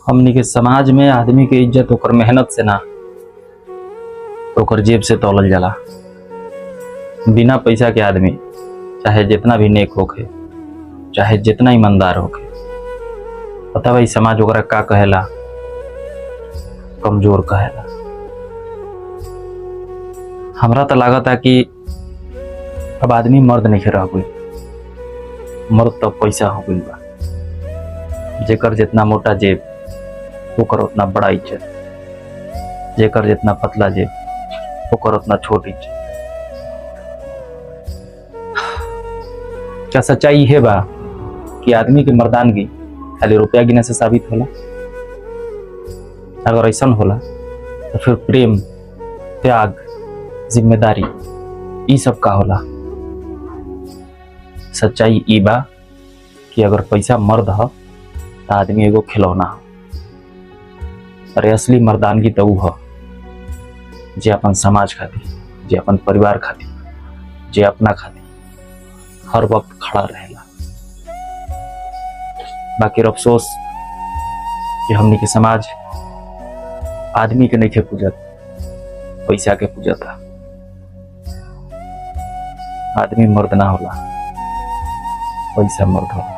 हमनी के समाज में आदमी के इज्जत ओकर मेहनत से ना, ओकर जेब से तौलल जाला। बिना पैसा के आदमी चाहे जितना भी नेक होखे, चाहे जितना ईमानदार होखे, पता भाई समाज ओकरा का कहेला, कमजोर कहेला। हमरा तो लागता कि अब आदमी मर्द नहीं रह गई, मर्द तो पैसा हो गई बा। जेकर जितना मोटा जेब ओकर उतना बड़ा इज्जत, जेकर जितना पतला जेब ओकर उतना छोट इज्जत। क्या सच्चाई है बा कि आदमी के मर्दानगी खाली रुपया गिने से साबित होला? अगर ऐसा होला तो फिर प्रेम, त्याग, जिम्मेदारी ई सब का होला? सच्चाई ई बा कि अगर पैसा मर्द ह तो आदमी एगो खिलौना ह। अरे असली मर्दानगी तो ऊ ह जे अपन समाज खातिर, जे अपन परिवार खातिर, जे अपना खातिर हर वक्त खड़ा रहेला। बाकी अफसोस कि हमनी के समाज आदमी के नहीं पूजत, पैसा के पूजता। आदमी मर्द ना होला, पैसा मर्द होला।